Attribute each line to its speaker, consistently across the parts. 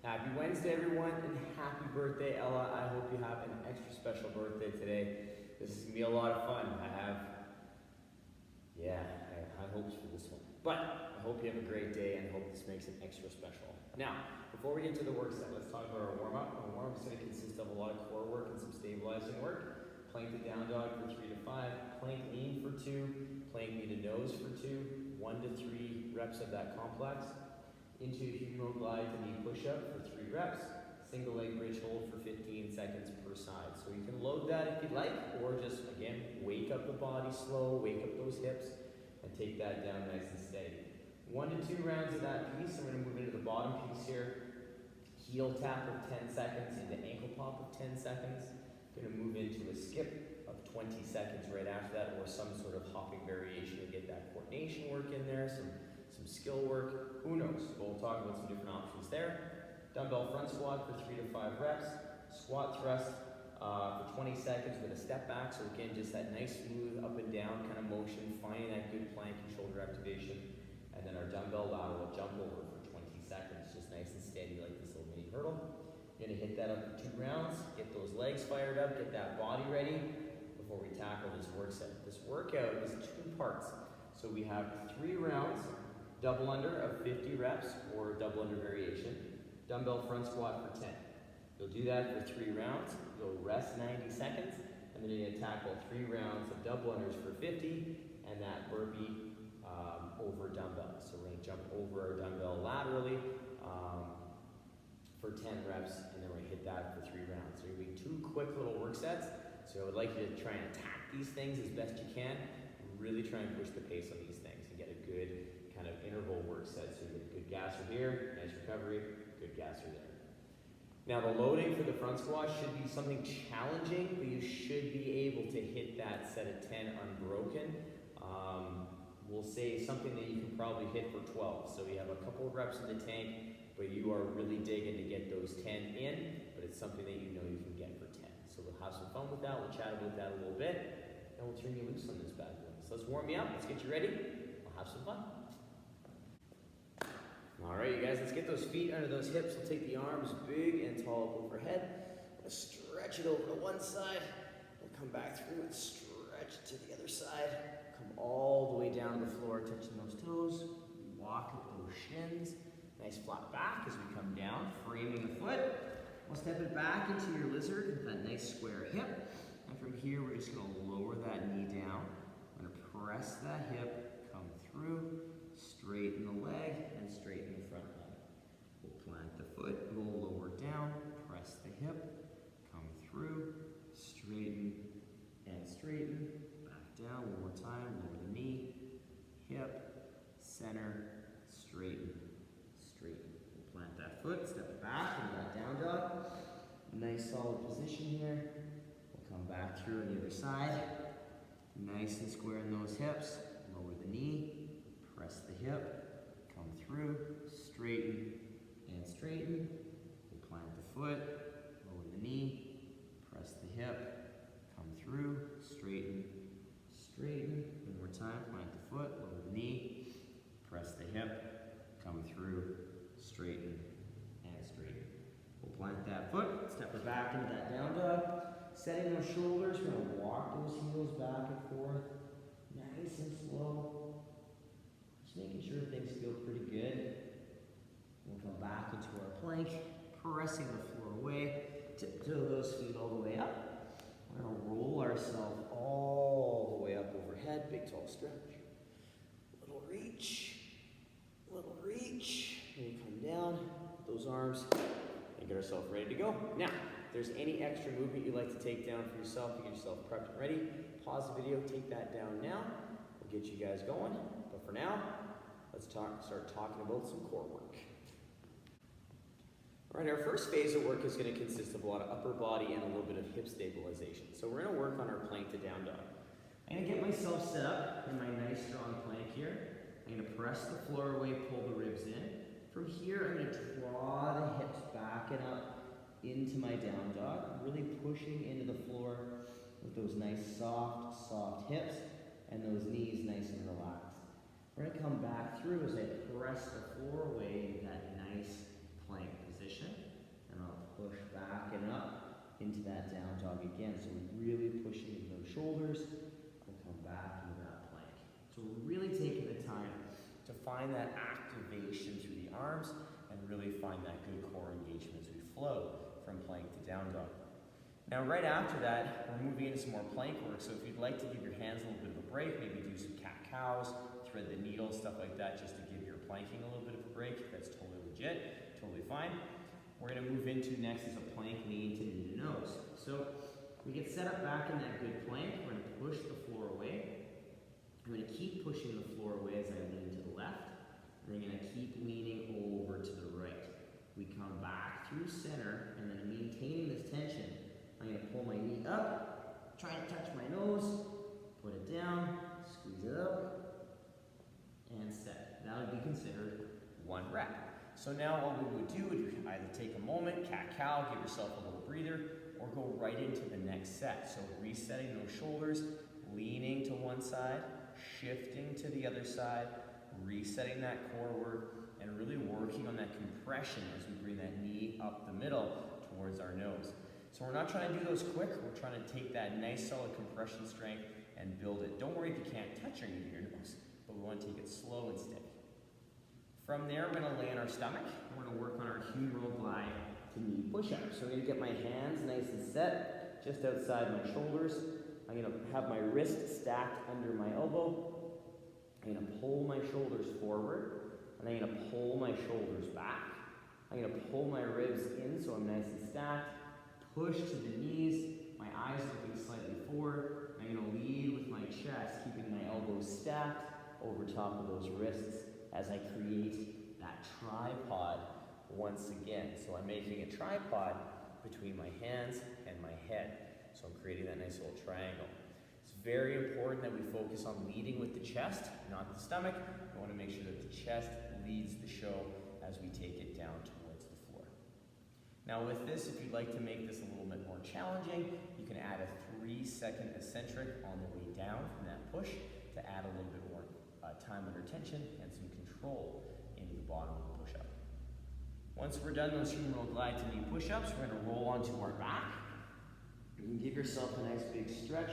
Speaker 1: Happy Wednesday, everyone, and happy birthday, Ella. I hope you have an extra special birthday today. This is going to be a lot of fun. I have high hopes for this one. But I hope you have a great day, and I hope this makes it extra special. Now, before we get to the work set, let's talk about our warm-up. Our warm-up is going to consist of a lot of core work and some stabilizing work. Plank to down dog for 3 to 5, plank lean for 2, plank knee to nose for 2, 1 to 3 reps of that complex. Into humeral glide to knee push-up for 3 reps, single leg bridge hold for 15 seconds per side. So you can load that if you'd like, or just, again, wake up the body slow, wake up those hips, and take that down nice and steady. 1 to 2 rounds of that piece. I'm going to move into the bottom piece here. Heel tap of 10 seconds into ankle pop of 10 seconds. Going to move into a skip of 20 seconds right after that, or some sort of hopping variation to get that coordination work in there, some skill work, who knows? We'll talk about some different options there. Dumbbell front squat for 3 to 5 reps. Squat thrust for 20 seconds with a step back. So again, just that nice smooth up and down kind of motion, finding that good plank and shoulder activation. And then our dumbbell lateral jump over for 20 seconds, just nice and steady like this little mini hurdle. You're gonna hit that up for 2 rounds, get those legs fired up, get that body ready before we tackle this work set. This workout is 2 parts. So we have 3 rounds, double under of 50 reps or double under variation, dumbbell front squat for 10. You'll do that for 3 rounds, you'll rest 90 seconds, and then you're gonna tackle 3 rounds of double unders for 50 and that burpee over dumbbell. So we're gonna jump over our dumbbell laterally for 10 reps, and then we're gonna hit that for 3 rounds. So you're gonna be 2 quick little work sets. So I would like you to try and attack these things as best you can. Really try and push the pace on these things and get a good kind of interval work set. So you get a good gasser here, nice recovery, good gasser there. Now the loading for the front squat should be something challenging, but you should be able to hit that set of 10 unbroken. We'll say something that you can probably hit for 12. So we have a couple of reps in the tank, but you are really digging to get those 10 in, but it's something that you know you can get for 10. So we'll have some fun with that, we'll chat about that a little bit, and we'll turn you loose on this bad boy. So let's warm you up, let's get you ready, we'll have some fun. All right, you guys, let's get those feet under those hips. We'll take the arms big and tall up overhead. We'll stretch it over to one side. We'll come back through and stretch it to the other side. Come all the way down to the floor, touching those toes. Walk up those shins. Nice flat back as we come down, framing the foot. We'll step it back into your lizard with that nice square hip. And from here, we're just gonna lower that knee down. I'm gonna press that hip, come through, straighten the leg, and straighten the front leg. We'll plant the foot, we'll lower down, press the hip, come through, straighten, and straighten. Back down, one more time, lower the knee, hip, center, straighten, straighten. We'll plant that foot, step it back into that down dog. Nice solid position here. We'll come back through on the other side. Nice and square in those hips. Lower the knee, press the hip, come through, straighten, and straighten. We'll plant the foot, lower the knee, press the hip, come through, straighten, straighten. One more time, plant the foot, lower the knee, press the hip, come through, straighten, and straighten. We'll plant that foot, step her back into that down dog. Setting those shoulders, we're gonna walk those heels back and forth, nice and slow. Just making sure things feel pretty good. We'll come back into our plank, pressing the floor away, tiptoe those feet all the way up. We're gonna roll ourselves all the way up overhead, big tall stretch. Little reach, and we come down, those arms, and get ourselves ready to go. Now, if there's any extra movement you'd like to take down for yourself, to get yourself prepped and ready, pause the video, take that down now. We'll get you guys going. But for now, let's start talking about some core work. All right, our first phase of work is going to consist of a lot of upper body and a little bit of hip stabilization. So we're going to work on our plank to down dog. I'm going to get myself set up in my nice strong plank here. I'm going to press the floor away, pull the ribs in. From here, I'm going to draw the hips back and up into my down dog, really pushing into the floor with those nice soft hips and those knees nice and relaxed. We're going to come back through as I press the floor away into that nice plank position. into that down dog again. So we're really pushing into those shoulders and come back into that plank. So we're really taking the time to find that activation through the arms and really find that good core engagement as we flow from plank to down dog. Now right after that, we're moving into some more plank work. So if you'd like to give your hands a little bit of a break, maybe do some cat-cows, thread the needle, stuff like that, just to give your planking a little bit of a break. That's totally legit, totally fine. We're gonna move into next is a plank lean to knee to nose. So we get set up back in that good plank. We're gonna push the floor away. I'm gonna keep pushing the floor away as I lean to the left. And I'm gonna keep leaning over to the right. We come back through center, and then maintaining this tension, I'm gonna pull my knee up, try to touch my nose, put it down, squeeze it up, and set. That would be considered 1 rep. So now what we would do would either take a moment, cat-cow, give yourself a little breather, or go right into the next set. So resetting those shoulders, leaning to one side, shifting to the other side, resetting that core work, and really working on that compression as we bring that knee up the middle towards our nose. So we're not trying to do those quick, we're trying to take that nice solid compression strength and build it. Don't worry if you can't touch your knee to your nose, but we want to take it slow and steady. From there, we're gonna lay on our stomach, and we're gonna work on our humeral glide to knee push-up. So I'm gonna get my hands nice and set, just outside my shoulders. I'm gonna have my wrist stacked under my elbow. I'm gonna pull my shoulders forward, and I'm gonna pull my shoulders back. I'm gonna pull my ribs in so I'm nice and stacked. Push to the knees, my eyes looking slightly forward. I'm gonna lead with my chest, keeping my elbows stacked over top of those wrists as I create that tripod once again. So I'm making a tripod between my hands and my head. So I'm creating that nice little triangle. It's very important that we focus on leading with the chest, not the stomach. We want to make sure that the chest leads the show as we take it down towards the floor. Now with this, if you'd like to make this a little bit more challenging, you can add a 3-second eccentric on the way down from that push to add a little bit more time under tension and some control into the bottom of the push-up. Once we're done those humeral glide to knee push-ups, we're going to roll onto our back. You can give yourself a nice big stretch.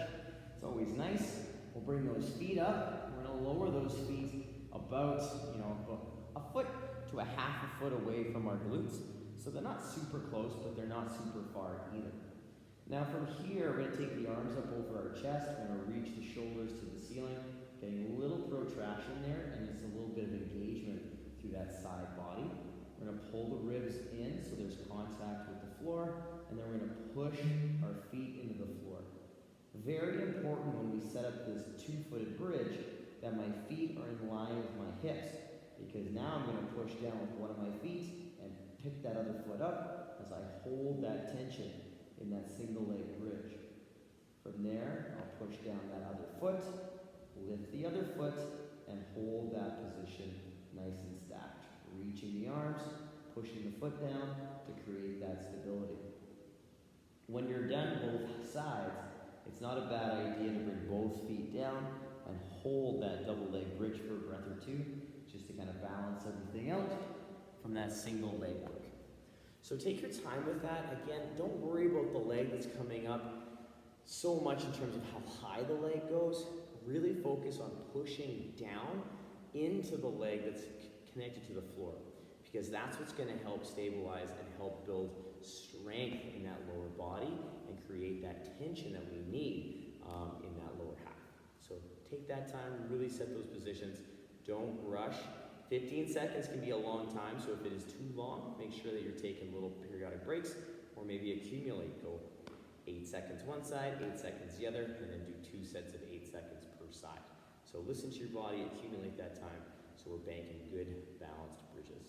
Speaker 1: It's always nice. We'll bring those feet up. We're going to lower those feet about, a foot to a half a foot away from our glutes. So they're not super close, but they're not super far either. Now from here, we're going to take the arms up over our chest. We're going to reach the shoulders to the ceiling, getting a little protraction there, and it's a little bit of engagement through that side body. We're going to pull the ribs in so there's contact with the floor, and then we're going to push our feet into the floor. Very important when we set up this 2-footed bridge that my feet are in line with my hips, because now I'm going to push down with one of my feet and pick that other foot up as I hold that tension in that single leg bridge. From there, I'll push down that other foot, lift the other foot, and hold that position nice and stacked. Reaching the arms, pushing the foot down to create that stability. When you're done both sides, it's not a bad idea to bring both feet down and hold that double leg bridge for a breath or two, just to kind of balance everything out from that single leg work. So take your time with that. Again, don't worry about the leg that's coming up so much in terms of how high the leg goes. Really focus on pushing down into the leg that's connected to the floor, because that's what's going to help stabilize and help build strength in that lower body and create that tension that we need in that lower half. So take that time, really set those positions. Don't rush. 15 seconds can be a long time, so if it is too long, make sure that you're taking little periodic breaks, or maybe accumulate. Go 8 seconds one side, 8 seconds the other, and then do 2 sets of 8 seconds per side. So listen to your body, accumulate that time, so we're banking good, balanced bridges.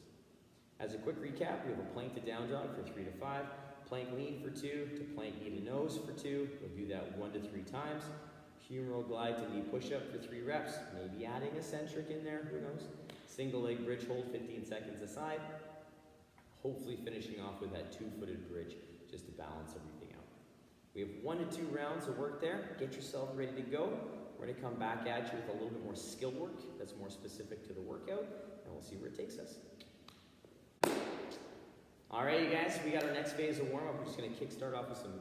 Speaker 1: As a quick recap, we have a plank to down dog for 3 to 5, plank lean for 2, to plank knee to nose for 2. We'll do that 1 to 3 times. Humeral glide to knee push-up for 3 reps, maybe adding eccentric in there, who knows. Single leg bridge hold, 15 seconds aside. Hopefully finishing off with that 2-footed bridge just to balance everything out. We have 1 to 2 rounds of work there. Get yourself ready to go. We're going to come back at you with a little bit more skill work that's more specific to the workout, and we'll see where it takes us. All right, you guys, we got our next phase of warm-up. We're just going to kick start off with some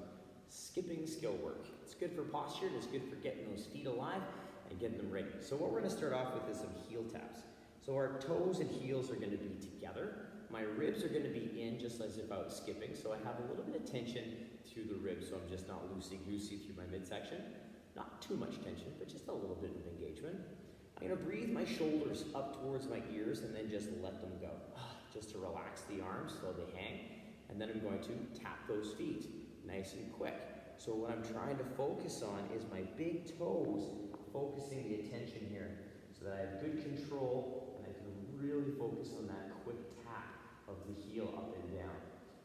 Speaker 1: skipping skill work. It's good for posture, it's good for getting those feet alive and getting them ready. So what we're gonna start off with is some heel taps. So our toes and heels are gonna be together. My ribs are gonna be in just as if I was skipping, so I have a little bit of tension through the ribs, so I'm just not loosey-goosey through my midsection. Not too much tension, but just a little bit of engagement. I'm gonna breathe my shoulders up towards my ears and then just let them go. Just to relax the arms so they hang. And then I'm going to tap those feet nice and quick. So what I'm trying to focus on is my big toes, focusing the attention here so that I have good control and I can really focus on that quick tap of the heel up and down.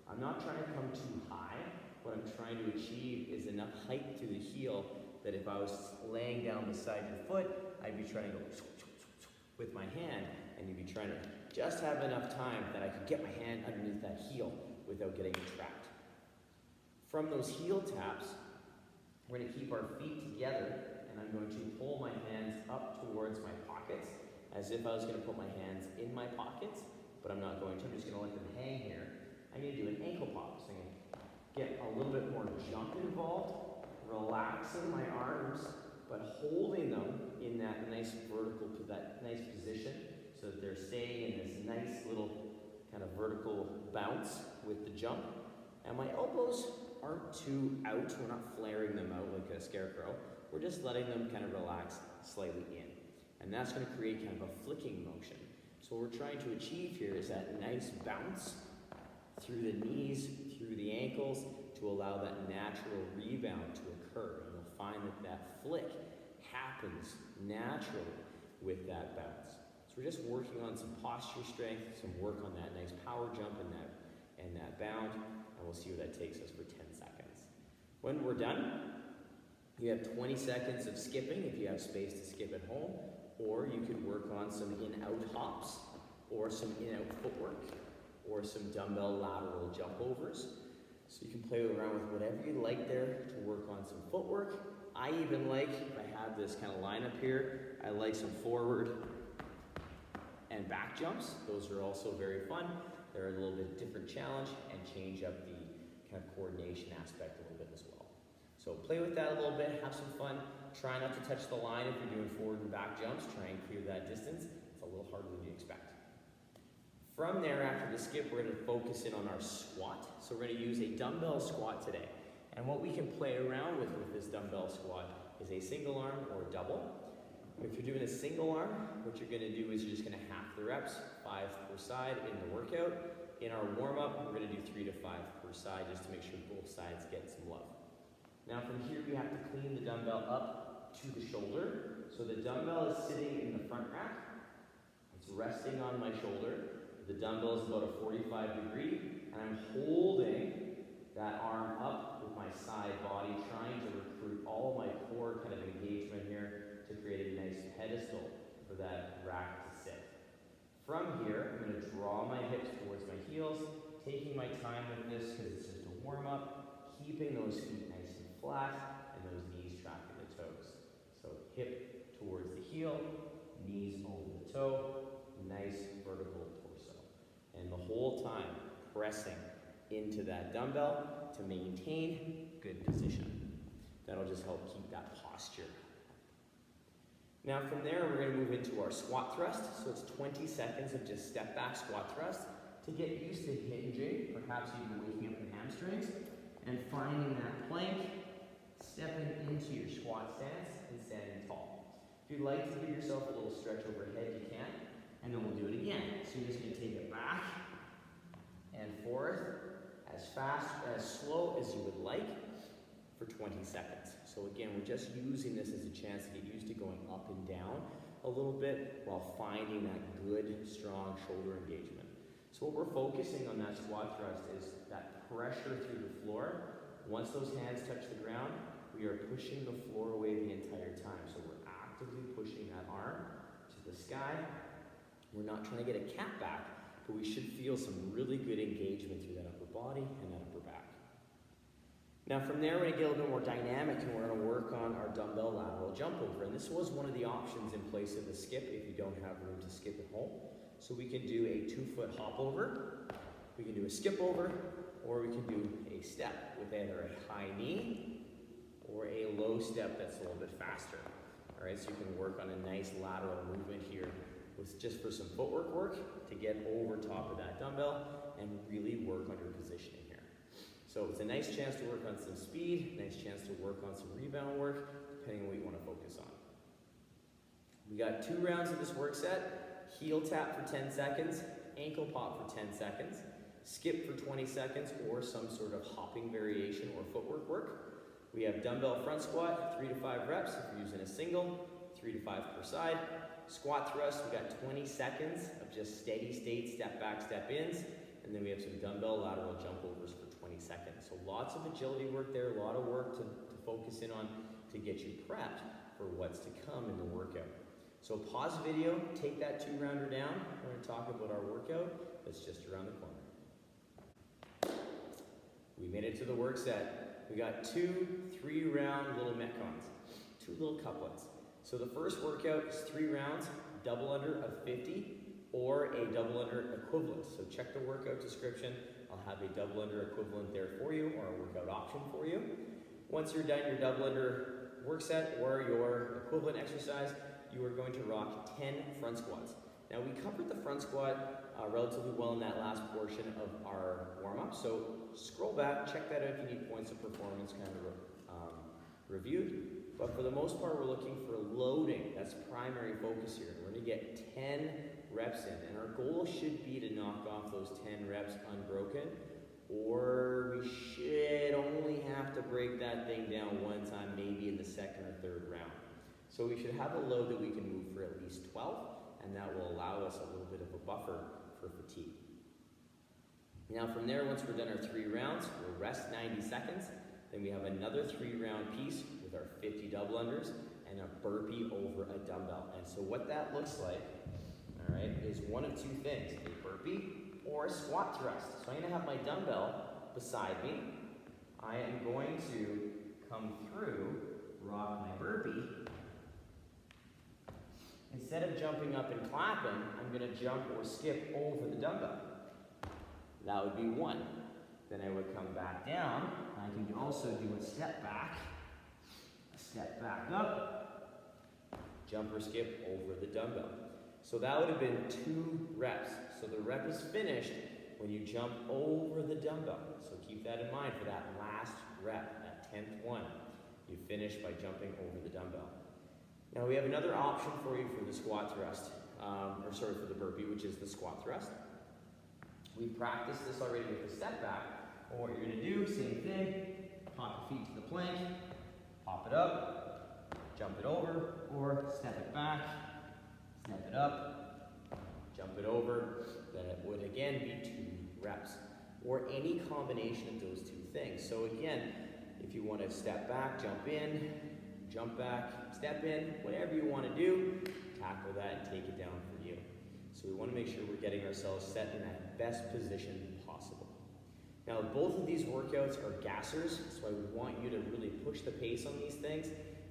Speaker 1: I'm not trying to come too high. What I'm trying to achieve is enough height through the heel that if I was laying down beside your foot, I'd be trying to go with my hand, and you'd be trying to just have enough time that I could get my hand underneath that heel without getting trapped. From those heel taps, we're going to keep our feet together, and I'm going to pull my hands up towards my pockets as if I was going to put my hands in my pockets, but I'm not going to. I'm just going to let them hang here. I'm going to do an ankle pop. So I'm going to get a little bit more jump involved, relaxing my arms, but holding them in that nice position so that they're staying in this nice little kind of vertical bounce with the jump. And my elbows aren't too out. We're not flaring them out like a scarecrow. We're just letting them kind of relax slightly in. And that's going to create kind of a flicking motion. So what we're trying to achieve here is that nice bounce through the knees, through the ankles, to allow that natural rebound to occur. And you'll find that that flick happens naturally with that bounce. So we're just working on some posture strength, some work on that nice power jump and that bound, and we'll see where that takes us for 10 seconds. When we're done, you have 20 seconds of skipping if you have space to skip at home, or you could work on some in-out hops, or some in-out footwork, or some dumbbell lateral jump overs. So you can play around with whatever you like there to work on some footwork. I even like, if I have this kind of lineup here, I like some forward and back jumps. Those are also very fun. They're a little bit different challenge and change up the kind of coordination aspect a little bit as well. So play with that a little bit, have some fun. Try not to touch the line if you're doing forward and back jumps. Try and clear that distance. It's a little harder than you expect. From there, after the skip, we're going to focus in on our squat. So we're going to use a dumbbell squat today. And what we can play around with this dumbbell squat is a single arm or a double. If you're doing a single arm, what you're going to do is you're just going to half the reps, 5 per side in the workout. In our warm-up, we're going to do 3 to 5 per side just to make sure both sides get some love. Now from here, we have to clean the dumbbell up to the shoulder. So the dumbbell is sitting in the front rack. It's resting on my shoulder. The dumbbell is about a 45 degree, and I'm holding that arm up with my side body, trying to recruit all my core kind of engagement here to create a nice pedestal for that rack to sit. From here, I'm going to draw my hips towards my heels, taking my time with this because it's just a warm-up, keeping those feet nice and flat, and those knees tracking the toes. So hip towards the heel, knees over the toe, nice vertical torso. And the whole time, pressing into that dumbbell to maintain good position. That'll just help keep that posture. Now from there, we're going to move into our squat thrust. So it's 20 seconds of just step back squat thrust to get used to hinging, perhaps even waking up the hamstrings, and finding that plank, stepping into your squat stance and standing tall. If you'd like to give yourself a little stretch overhead, you can, and then we'll do it again. So you're just going to take it back and forth, as fast, as slow as you would like for 20 seconds. So again, we're just using this as a chance to get used to going up and down a little bit while finding that good, strong shoulder engagement. So what we're focusing on that squat thrust is that pressure through the floor. Once those hands touch the ground, we are pushing the floor away the entire time. So we're actively pushing that arm to the sky. We're not trying to get a cat back, but we should feel some really good engagement through that upper body and that upper back. Now from there, we're going to get a little bit more dynamic, and we're going to work on our dumbbell lateral jump over. And this was one of the options in place of the skip if you don't have room to skip at home. So we can do a 2-foot hop over, we can do a skip over, or we can do a step with either a high knee or a low step that's a little bit faster. All right, so you can work on a nice lateral movement here with just for some footwork work to get over top of that dumbbell and really work on your positioning here. So it's a nice chance to work on some speed, nice chance to work on some rebound work, depending on what you want to focus on. We got 2 rounds of this work set: heel tap for 10 seconds, ankle pop for 10 seconds, skip for 20 seconds, or some sort of hopping variation or footwork work. We have dumbbell front squat, 3 to 5 reps if you're using a single, 3 to 5 per side. Squat thrust, we got 20 seconds of just steady state step back, step ins. And then we have some dumbbell lateral jump overs for 20 seconds. So lots of agility work there, a lot of work to focus in on to get you prepped for what's to come in the workout. So pause the video, take that 2-rounder down. We're going to talk about our workout that's just around the corner. We made it to the work set. We got 2 3-round little metcons, 2 little couplets. So the first workout is 3 rounds, double under of 50, or a double under equivalent. So check the workout description. I'll have a double under equivalent there for you, or a workout option for you. Once you're done your double under work set or your equivalent exercise, you are going to rock 10 front squats. Now we covered the front squat relatively well in that last portion of our warm-up. So scroll back, check that out if you need points of performance kind of reviewed. But for the most part, we're looking for loading. That's primary focus here. We're going to get 10 reps in, and our goal should be to knock off those 10 reps unbroken, or we should only have to break that thing down one time, maybe in the 2nd or 3rd round. So we should have a load that we can move for at least 12, and that will allow us a little bit of a buffer for fatigue. Now from there, once we're done our 3 rounds, we'll rest 90 seconds. Then we have another 3-round piece with our 50 double unders and a burpee over a dumbbell. And so what that looks like, all right, is one of 2 things: a burpee or a squat thrust. So I'm going to have my dumbbell beside me. I am going to come through, rock my burpee. Instead of jumping up and clapping, I'm going to jump or skip over the dumbbell. That would be 1. Then I would come back down. I can also do a step back up, jump or skip over the dumbbell. So that would have been 2 reps. So the rep is finished when you jump over the dumbbell. So keep that in mind for that last rep, that 10th one. You finish by jumping over the dumbbell. Now we have another option for you for the squat thrust, for the burpee, which is the squat thrust. We practiced this already with the step back. What you're going to do, same thing, pop your feet to the plank, pop it up, jump it over, or step it back, step it up, jump it over. Then it would again be 2 reps, or any combination of those 2 things. So again, if you want to step back, jump in, jump back, step in, whatever you want to do, tackle that and take it down for you. So we want to make sure we're getting ourselves set in that best position possible. Now, both of these workouts are gassers, so I want you to really push the pace on these things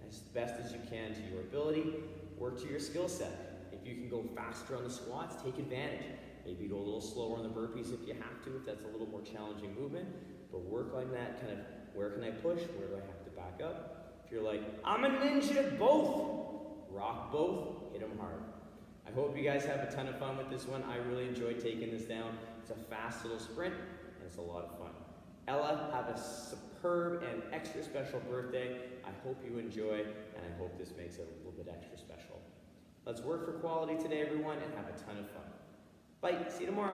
Speaker 1: as best as you can to your ability. Work to your skill set. If you can go faster on the squats, take advantage. Maybe go a little slower on the burpees if you have to, if that's a little more challenging movement. But work on that kind of, where can I push? Where do I have to back up? If you're like, I'm a ninja at both, rock both, hit them hard. I hope you guys have a ton of fun with this one. I really enjoyed taking this down. It's a fast little sprint, and it's a lot of fun. Ella, have a superb and extra special birthday. I hope you enjoy, and I hope this makes it a little bit extra special. Let's work for quality today, everyone, and have a ton of fun. Bye. See you tomorrow.